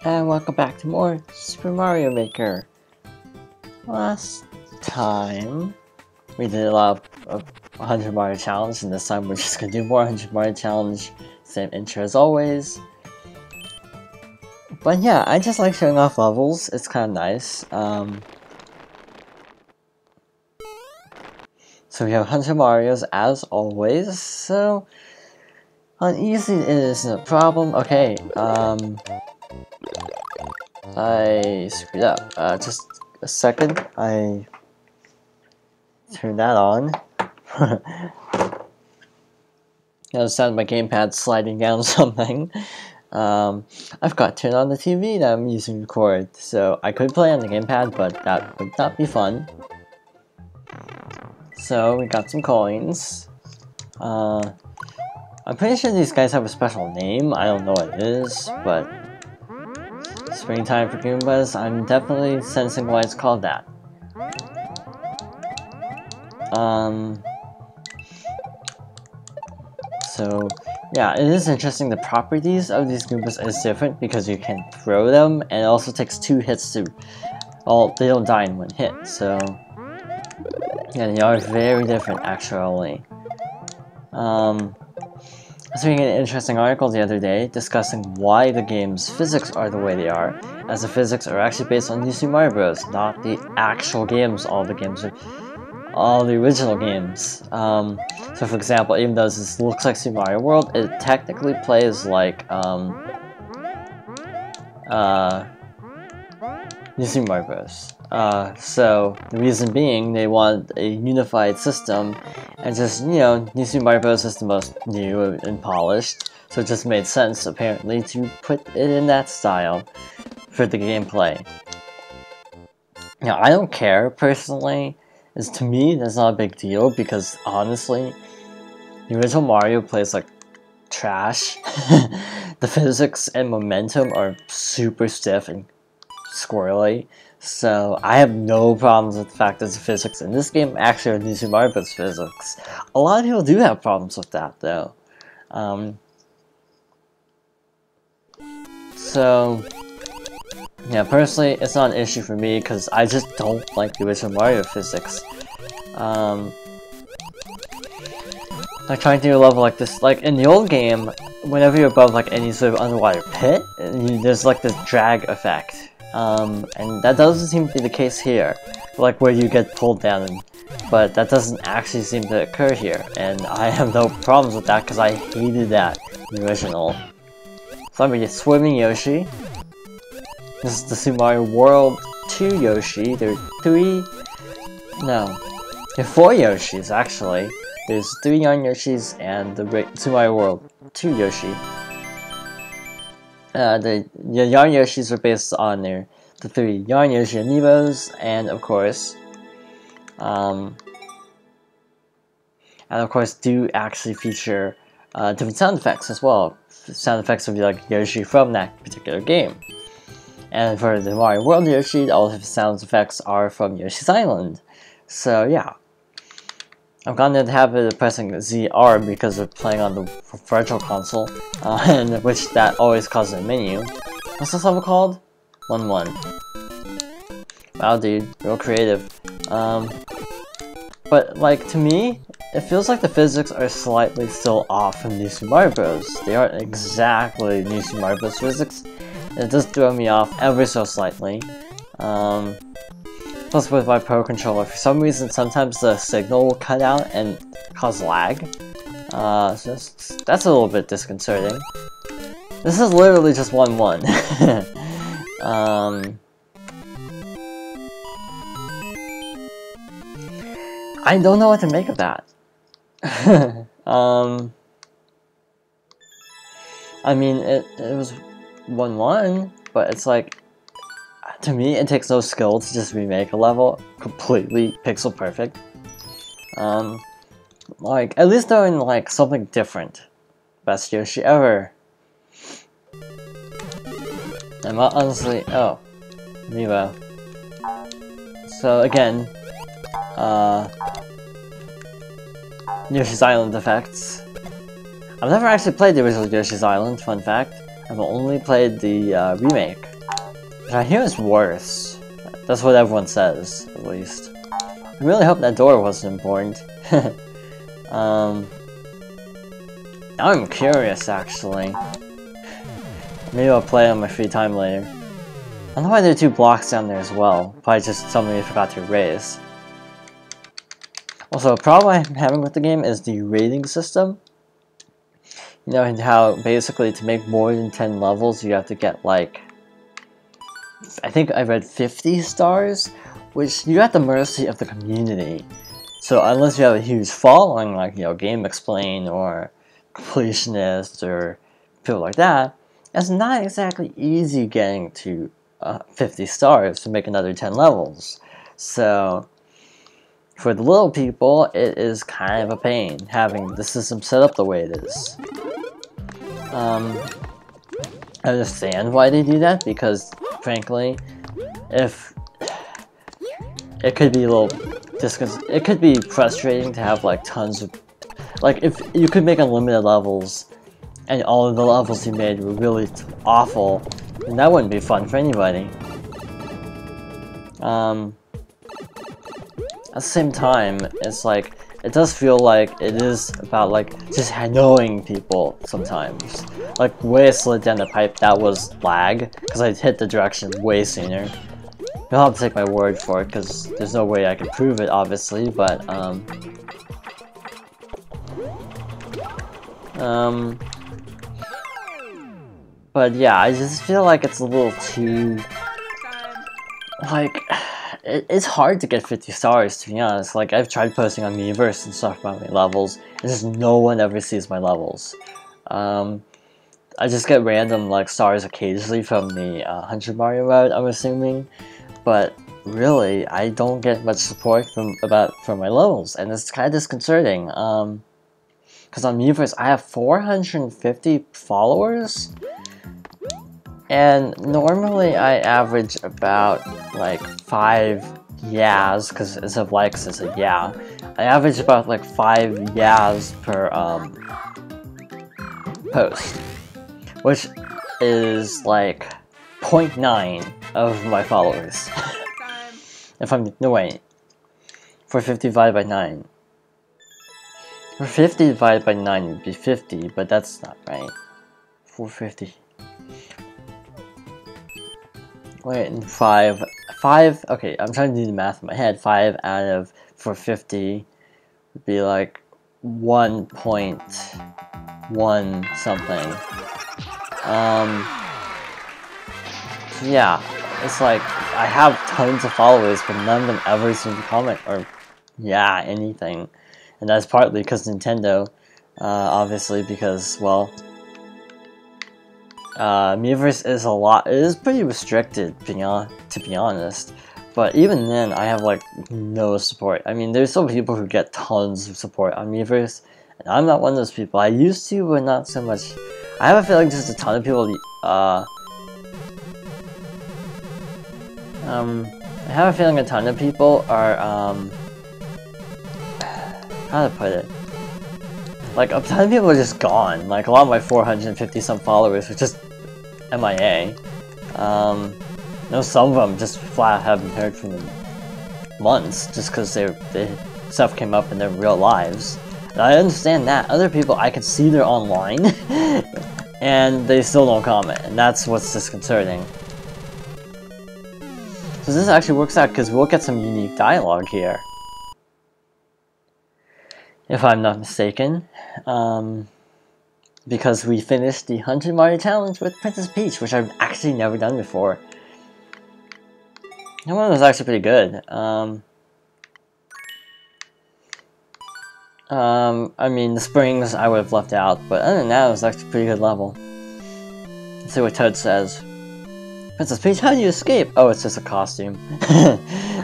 And welcome back to more Super Mario Maker. Last time we did a lot of 100 Mario Challenge, and this time we're just gonna do more 100 Mario Challenge. Same intro as always. But yeah, I just like showing off levels, it's kind of nice. So we have 100 Marios as always, so on easy it isn't a problem. Okay, I screwed up. Just a second. I turned that on. The sound of my gamepad sliding down something. I've got to turn on the TV that I'm using to record, so I could play on the gamepad, but that would not be fun. So we got some coins. I'm pretty sure these guys have a special name. I don't know what it is, but springtime for Goombas, I'm definitely sensing why it's called that. So yeah, it is interesting. The properties of these Goombas is different because you can throw them, and it also takes 2 hits to... well, they don't die in 1 hit, so... yeah, they are very different, actually. I was reading an interesting article the other day discussing why the game's physics are the way they are, as the physics are actually based on New Super Mario Bros., not the actual games. All the original games. So for example, even though this looks like Super Mario World, it technically plays like New Super Mario Bros. So the reason being, they want a unified system, and just, you know, New Super Mario Bros. Is the most new and polished, so it just made sense, apparently, to put it in that style for the gameplay. Now, I don't care, personally. To me, that's not a big deal, because, honestly, the original Mario plays like trash. The physics and momentum are super stiff and squirrely, so I have no problems with the fact that the physics in this game actually are New Super Mario Bros. Physics. A lot of people do have problems with that, though. So yeah, personally, it's not an issue for me because I just don't like the original Mario physics. Like trying to do a level like this, like in the old game, whenever you're above like any sort of underwater pit, there's like this drag effect. And that doesn't seem to be the case here, like where you get pulled down, but that doesn't actually seem to occur here, and I have no problems with that because I hated that in the original. So I'm gonna get Swimming Yoshi. This is the Super Mario World 2 Yoshi. There are 4 Yoshis actually. There's 3 Yarn Yoshis and the Super Mario World 2 Yoshi. The Yarn Yoshis are based on the 3 Yarn Yoshi amiibos, and of course, do actually feature different sound effects as well. Sound effects would be like Yoshi from that particular game. And for the Mario World Yoshi, all of the sound effects are from Yoshi's Island. So yeah. I'm gonna have it pressing ZR because we're playing on the virtual console, and which that always causes a menu. What's this level called? 1-1. Wow, dude, real creative. But like to me, it feels like the physics are slightly still off from New Super Mario Bros. They aren't exactly New Super Mario Bros. Physics. It does throw me off ever so slightly. Plus with my Pro Controller, for some reason sometimes the signal will cut out and cause lag. So that's a little bit disconcerting. This is literally just 1-1. I don't know what to make of that. I mean, it was 1-1, but it's like, to me, it takes no skill to just remake a level completely pixel perfect. Like, at least they're in like something different. Best Yoshi ever. I'm honestly, oh, amiibo. So again, Yoshi's Island effects. I've never actually played the original Yoshi's Island, fun fact. I've only played the remake. But I hear it's worse. That's what everyone says, at least. I really hope that door wasn't important. Now I'm curious, actually. Maybe I'll play on my free time later. I don't know why there are 2 blocks down there as well. Probably just something I forgot to erase. Also, a problem I'm having with the game is the rating system. You know, and how basically to make more than 10 levels you have to get like... I think I read 50 stars? Which you're at the mercy of the community. So unless you have a huge following like, you know, GameXplain or Completionist or people like that, it's not exactly easy getting to 50 stars to make another 10 levels. So for the little people, it is kind of a pain having the system set up the way it is. I understand why they do that, because frankly, if it could be a little it could be frustrating to have like tons of, like if you could make unlimited levels and all of the levels you made were really awful, then that wouldn't be fun for anybody. At the same time, it's like, it does feel like it is about like just knowing people sometimes. Like way I slid down the pipe, that was lag, because I hit the direction way sooner. You'll have to take my word for it, because there's no way I can prove it, obviously, but yeah, I just feel like it's a little too, like, it's hard to get 50 stars, to be honest. Like, I've tried posting on Miiverse and stuff about my levels, and just no one ever sees my levels. I just get random, like, stars occasionally from the 100 Mario mode, I'm assuming, but really, I don't get much support from my levels, and it's kind of disconcerting. Because on Miiverse, I have 450 followers, and normally I average about like 5 yeahs, because instead of likes it's a yeah. I average about like 5 yeahs per post, which is like 0.9 of my followers. If I'm, no wait, 450 divided by 9. 450 divided by 9 would be 50, but that's not right. 450. Wait, and 5, okay, I'm trying to do the math in my head. 5 out of 450 would be like 1.1 something. Yeah, it's like, I have tons of followers, but none of them ever seem to comment or, yeah, anything. And that's partly because Nintendo, obviously, because, well, Miiverse is pretty restricted, to be honest. But even then, I have like no support. I mean, there's still people who get tons of support on Miiverse, and I'm not one of those people. I used to, but not so much. I have a feeling just a ton of people, I have a feeling a ton of people are, how to put it? Like, a ton of people are just gone. Like, a lot of my 450 some followers are just MIA. No, some of them just flat haven't heard from them months, just because stuff came up in their real lives. And I understand that. Other people, I can see they're online, and they still don't comment, and that's what's disconcerting. So this actually works out, because we'll get some unique dialogue here. If I'm not mistaken. Because we finished the 100 Mario Challenge with Princess Peach, which I've actually never done before. That one was actually pretty good. I mean, the springs I would have left out, but other than that, it was actually a pretty good level. Let's see what Toad says. Princess Peach, how do you escape? Oh, it's just a costume.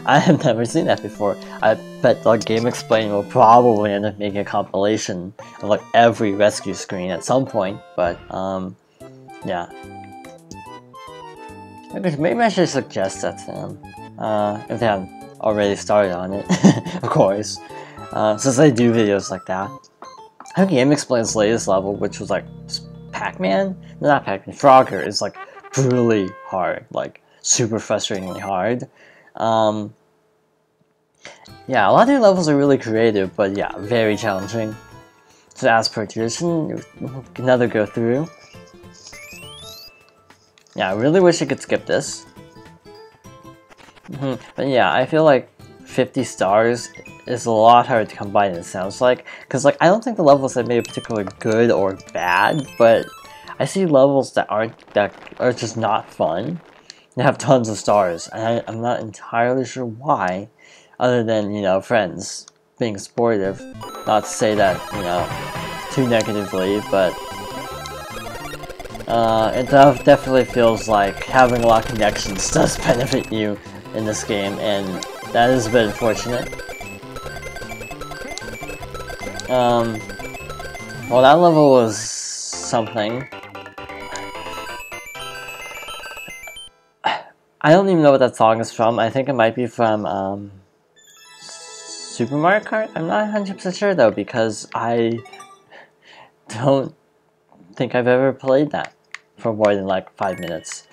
I have never seen that before. I bet like GameXplain will probably end up making a compilation of like every rescue screen at some point, but yeah. Maybe I should suggest that to them, if they haven't already started on it, of course, since they do videos like that. I think GameXplain's latest level, which was like Pac-Man? No, not Pac-Man, Frogger, is like brutally hard. Like, super frustratingly hard. Yeah, a lot of their levels are really creative, but yeah, very challenging. So as per tradition, another go through. Yeah, I really wish I could skip this. But yeah, I feel like 50 stars is a lot harder to come by than it sounds like. Because like, I don't think the levels that made it particularly good or bad, but I see levels that are just not fun. They have tons of stars, and I'm not entirely sure why, other than, you know, friends being supportive. Not to say that, you know, too negatively, but it definitely feels like having a lot of connections does benefit you in this game, and that is a bit unfortunate. Well, that level was something. I don't even know what that song is from. I think it might be from Super Mario Kart? I'm not 100% sure though, because I don't think I've ever played that for more than like 5 minutes.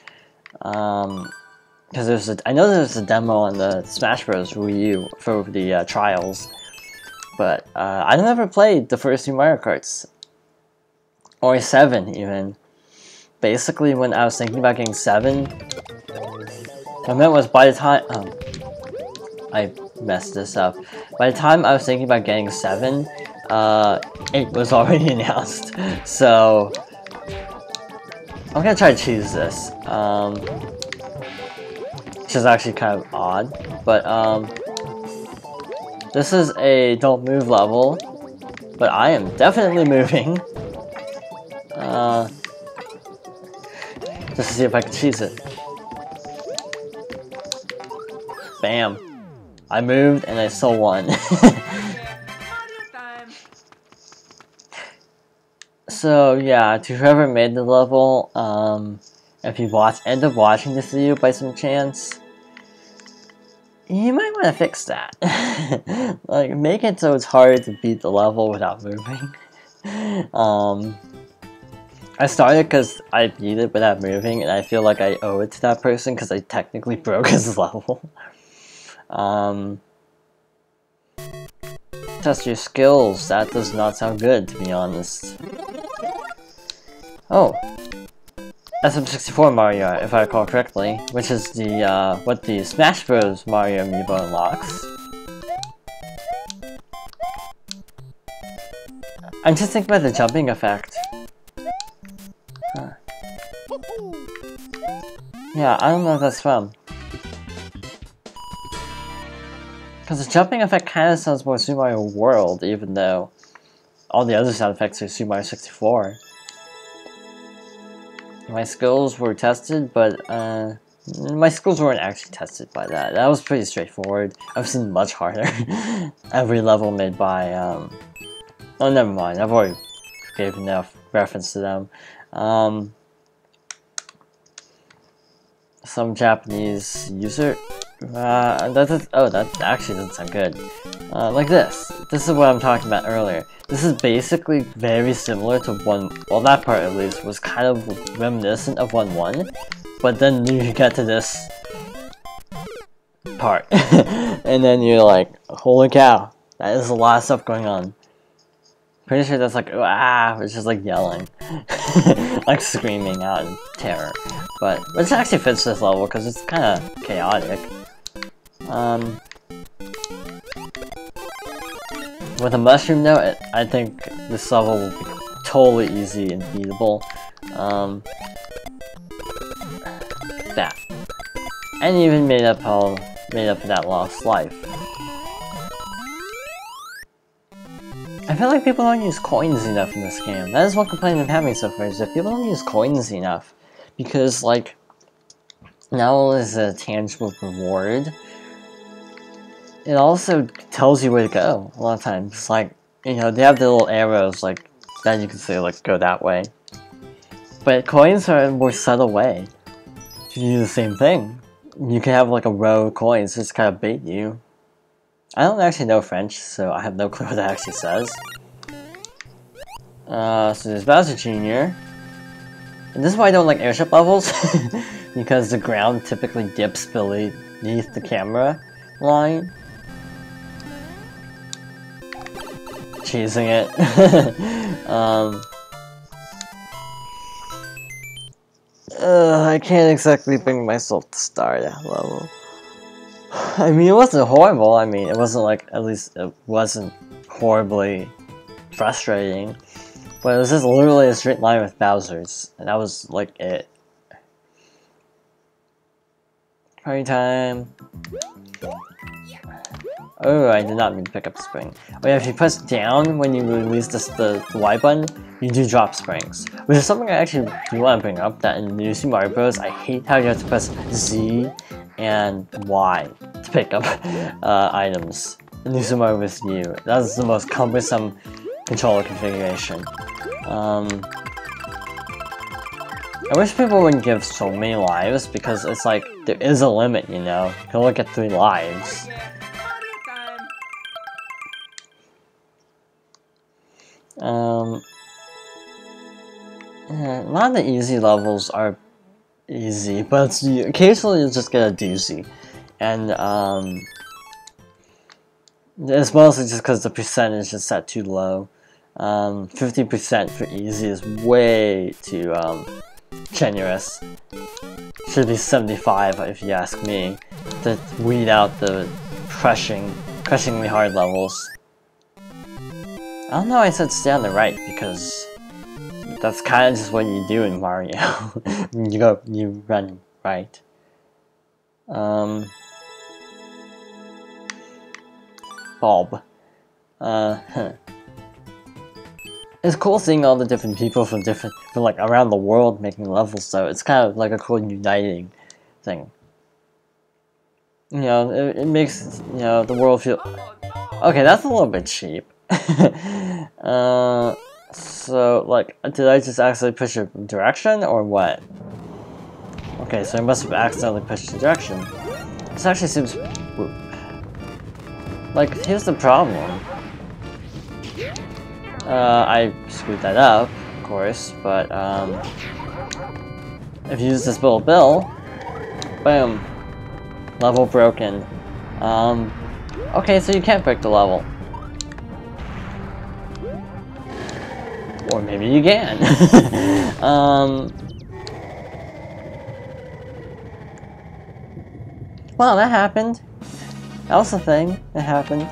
Because I know there's a demo on the Smash Bros. Wii U for the trials, but I've never played the first 2 Mario Karts. Or 7 even. Basically, when I was thinking about getting 7, what I meant was by the time... I messed this up. By the time I was thinking about getting 7, 8 was already announced. So, I'm gonna try to choose this. Which is actually kind of odd. But, this is a don't move level. But I am definitely moving. Just to see if I can cheese it. Bam. I moved and I still won. So yeah, to whoever made the level, if you end up watching this video by some chance, you might want to fix that. Like, make it so it's hard to beat the level without moving. I started because I beat it without moving, and I feel like I owe it to that person because I technically broke his level. Test your skills. That does not sound good, to be honest. Oh, SM64 Mario, if I recall correctly, which is the what the Smash Bros. Mario amiibo unlocks. I'm just thinking about the jumping effect. Huh. Yeah, I don't know what that's from. Because the jumping effect kind of sounds more Super Mario World, even though all the other sound effects are Super Mario 64. My skills were tested, but my skills weren't actually tested by that. That was pretty straightforward. I've seen much harder. Every level made by, oh, never mind. I've already gave enough reference to them. Some Japanese user. That actually doesn't sound good. Like this. This is what I'm talking about earlier. This is basically very similar to well, that part at least was kind of reminiscent of 1-1, but then you get to this part, and then you're like, holy cow, that is a lot of stuff going on. Pretty sure that's like, it's just like yelling, like screaming out in terror. But which actually fits this level because it's kind of chaotic. With a mushroom though, I think this level will be totally easy and beatable. That, and even made up for that lost life. I feel like people don't use coins enough in this game. That is one complaint I'm having so far, is that people don't use coins enough. Because, like, not only is it a tangible reward, it also tells you where to go a lot of times. Like, you know, they have the little arrows, like, that you can say, like, go that way. But coins are a more subtle way to do the same thing. You can have, like, a row of coins just kind of bait you. I don't actually know French, so I have no clue what that actually says. So there's Bowser Jr. And this is why I don't like airship levels, because the ground typically dips beneath the camera line. Cheesing it. I can't exactly bring myself to start that level. I mean, it wasn't horrible. I mean, it wasn't like, at least it wasn't horribly frustrating. But it was just literally a straight line with Bowser's, and that was like it. Party time. Oh, I did not mean to pick up the spring. Oh yeah, if you press down when you release the Y button, you do drop springs. Which is something I actually do want to bring up, that in New Super Mario Bros. I hate how you have to press Z and Y to pick up items. In New Super Mario Bros. U. That is the most cumbersome controller configuration. I wish people wouldn't give so many lives, because it's like, there is a limit, you know? You can only get 3 lives. A lot of the easy levels are easy, but occasionally you just get a doozy. And, it's mostly just because the percentage is set too low. 50% for easy is way too, generous. Should be 75 if you ask me, to weed out the crushingly hard levels. I don't know why I said stay on the right, because that's kind of just what you do in Mario. you run right. Bob. It's cool seeing all the different people from like around the world making levels, though. It's kind of like a cool uniting thing. You know, it makes, you know, the world feel... Okay, that's a little bit cheap. So, like, did I just accidentally push a direction, or what? Okay, so I must have accidentally pushed the direction. This actually seems... Like, here's the problem. I screwed that up, of course, but, if you use this little bill, boom, level broken. Okay, so you can't break the level. Or maybe you can. Well, that happened. That was the thing that happened.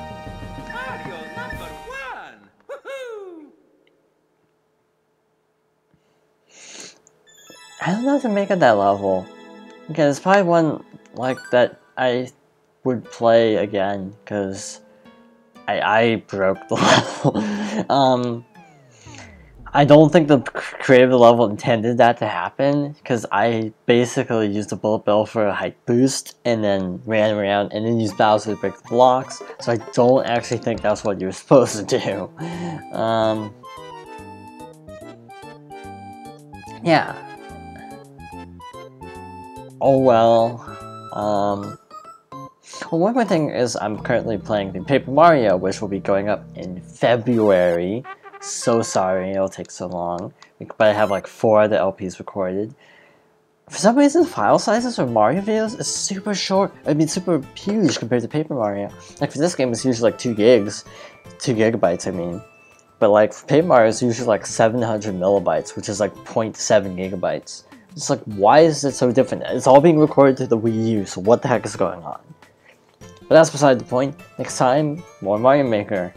I don't know what to make of that level. Okay, there's probably one like that I would play again, because I broke the level. I don't think the creator of the level intended that to happen, because I basically used the bullet bill for a height boost, and then ran around, and then used Bowser to break the blocks, so I don't actually think that's what you were supposed to do. Yeah. Oh well. Well, one more thing is I'm currently playing the Paper Mario, which will be going up in February. So sorry it'll take so long, but I have like 4 other LPs recorded. For some reason, file sizes for Mario videos is super short. I mean, super huge compared to Paper Mario. Like for this game, it's usually like 2 gigabytes. I mean, but like for Paper Mario, it's usually like 700 megabytes, which is like 0.7 gigabytes. It's like, why is it so different? It's all being recorded to the Wii U, so what the heck is going on? But that's beside the point. Next time, more Mario Maker.